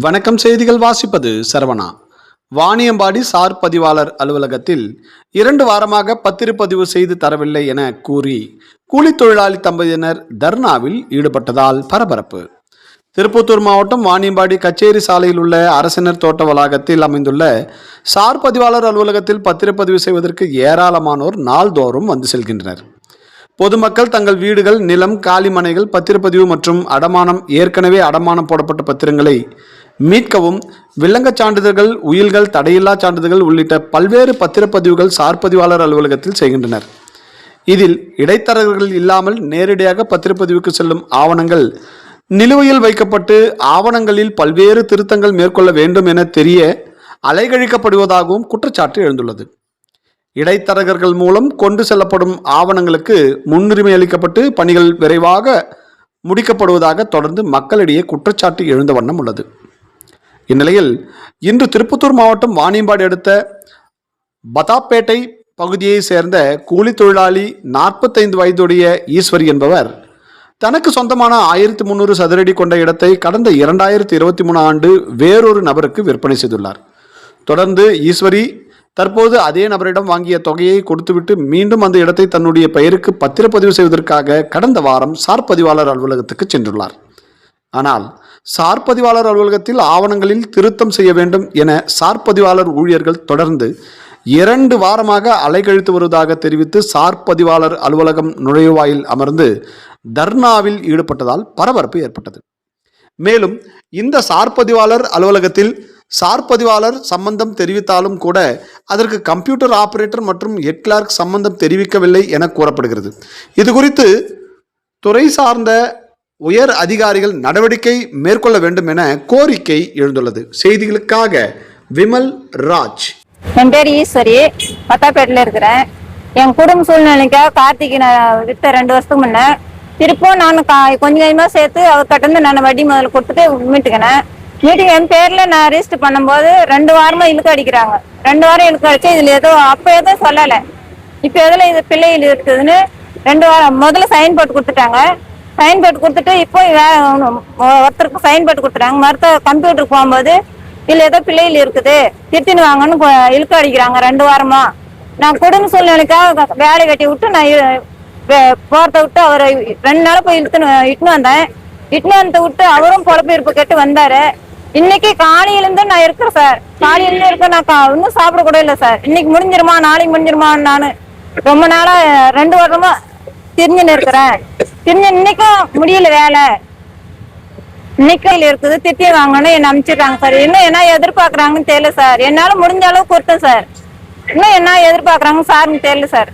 வணக்கம். செய்திகள் வாசிப்பது சரவணா. வாணியம்பாடி சார் பதிவாளர் அலுவலகத்தில் 2 வாரமாக பத்திரப்பதிவு செய்து தரவில்லை என கூறி கூலி தொழிலாளி தம்பதியினர் தர்ணாவில் ஈடுபட்டதால் பரபரப்பு. திருப்பத்தூர் மாவட்டம் வாணியம்பாடி கச்சேரி சாலையில் உள்ள அரசினர் தோட்ட வளாகத்தில் அமைந்துள்ள சார் பதிவாளர் அலுவலகத்தில் பத்திரப்பதிவு செய்வதற்கு ஏராளமானோர் நாள்தோறும் வந்து செல்கின்றனர். பொதுமக்கள் தங்கள் வீடுகள், நிலம், காலிமனைகள், பத்திரப்பதிவு மற்றும் ஏற்கனவே அடமானம் போடப்பட்ட பத்திரங்களை மீட்கவும், வில்லங்கச் சான்றிதழ்கள், உயில்கள், தடையில்லா சான்றிதழ்கள் உள்ளிட்ட பல்வேறு பத்திரப்பதிவுகள் சார் பதிவாளர் அலுவலகத்தில் செய்கின்றனர். இதில் இடைத்தரகர்கள் இல்லாமல் நேரடியாக பத்திரப்பதிவுக்கு செல்லும் ஆவணங்கள் நிலுவையில் வைக்கப்பட்டு ஆவணங்களில் பல்வேறு திருத்தங்கள் மேற்கொள்ள வேண்டும் என தெரிய அலைகழிக்கப்படுவதாகவும் குற்றச்சாட்டு எழுந்துள்ளது. இடைத்தரகர்கள் மூலம் கொண்டு செல்லப்படும் ஆவணங்களுக்கு முன்னுரிமை அளிக்கப்பட்டு பணிகள் விரைவாக முடிக்கப்படுவதாக தொடர்ந்து மக்களிடையே குற்றச்சாட்டு எழுந்த வண்ணம் உள்ளது. இந்நிலையில் இன்று திருப்பத்தூர் மாவட்டம் வாணியம்பாடி அடுத்த பதாப்பேட்டை பகுதியை சேர்ந்த கூலி தொழிலாளி 45 வயதுடைய ஈஸ்வரி என்பவர் தனக்கு சொந்தமான 1300 சதுரடி கொண்ட இடத்தை கடந்த 2023 ஆண்டு வேறொரு நபருக்கு விற்பனை செய்துள்ளார். தொடர்ந்து ஈஸ்வரி தற்போது அதே நபரிடம் வாங்கிய தொகையை கொடுத்துவிட்டு மீண்டும் அந்த இடத்தை தன்னுடைய பெயருக்கு பத்திரப்பதிவு செய்வதற்காக கடந்த வாரம் சார் பதிவாளர் அலுவலகத்துக்கு சென்றுள்ளார். ஆனால் சார் பதிவாளர் அலுவலகத்தில் ஆவணங்களில் திருத்தம் செய்ய வேண்டும் என சார் பதிவாளர் ஊழியர்கள் தொடர்ந்து 2 வாரமாக அலைகழித்து வருவதாக தெரிவித்து சார் பதிவாளர் அலுவலகம் நுழைவாயில் அமர்ந்து தர்ணாவில் ஈடுபட்டதால் பரபரப்பு ஏற்பட்டது. மேலும் இந்த சார் பதிவாளர் அலுவலகத்தில் சார் பதிவாளர் சம்பந்தம் தெரிவித்தாலும் கூட அதற்கு கம்ப்யூட்டர் ஆபரேட்டர் மற்றும் ஹெட் கிளார்க் சம்பந்தம் தெரிவிக்கவில்லை என கூறப்படுகிறது. இது குறித்து துறை சார்ந்த உயர் அதிகாரிகள் நடவடிக்கை மேற்கொள்ள வேண்டும் என கோரிக்கை எழுந்துள்ளது. செய்திகளுக்காக விமல் ராஜ். என் பேர் ஈஸ்வரி, பத்தாப்பேட்டில் இருக்கிறேன். என் குடும்ப சூழ்நிலைக்காக கார்த்திகை நான் விட்ட 2 வருஷத்துக்கு முன்னே திருப்பும் நான் கொஞ்சம் கொஞ்சமாக சேர்த்து அவர்கிட்ட நான் வட்டி முதல்ல கொடுத்துட்டு மீட்டுக்கினேன். மீட்டிங் என் பேர்ல நான் ரெஜிஸ்டர் பண்ணும்போது 2 வாரமா இழுக்க அடிக்கிறாங்க. 2 வாரம் இழுக்க அடிச்சு இதுல ஏதோ அப்ப ஏதோ சொல்லலை, இப்ப எதுல இது பிள்ளைகள் இருக்குதுன்னு 2 வாரம் முதல்ல சைன் போட்டு கொடுத்துட்டாங்க. சைன் போட்டு கொடுத்துட்டு இப்போ ஒருத்தருக்கு சைன் போட்டு கொடுத்துட்டாங்க. மறுத்த கம்ப்யூட்டருக்கு போகும்போது இதுல ஏதோ பிள்ளைகள் இருக்குது திருத்தின்னு வாங்கன்னு இழுக்க அடிக்கிறாங்க. 2 வாரமா நான் குடும்ப சூழ்நிலைக்காக வேலை கட்டி விட்டு நான் போறத விட்டு அவரை 2 நாள் போய் இட்டுன்னு வந்தேன். இட்டுன்னு வந்து விட்டு அவரும் பொழப்பு இருப்பு கேட்டு வந்தாரு. இன்னைக்கு காலையிலிருந்து நான் இருக்கிறேன் சார். காலையிலிருந்து இருக்க நான் இன்னும் சாப்பிட கூட இல்லை சார். இன்னைக்கு முடிஞ்சிருமா நாளைக்கு முடிஞ்சிருமான்னு நான் ரொம்ப நாளா 2 வருடமா திரிஞ்சுன்னு இருக்கிறேன். இன்னைக்கும் முடியல வேலை. இன்னைக்கும் இருக்குது திட்டி வாங்கன்னு என்ன அனுப்பிச்சிடுறாங்க சார். இன்னும் என்ன எதிர்பார்க்கறாங்கன்னு தெரியல சார். என்னால முடிஞ்ச அளவு கொடுத்தேன் சார். இன்னும் என்ன எதிர்பார்க்கறாங்கன்னு சார்னு தெரியல சார்.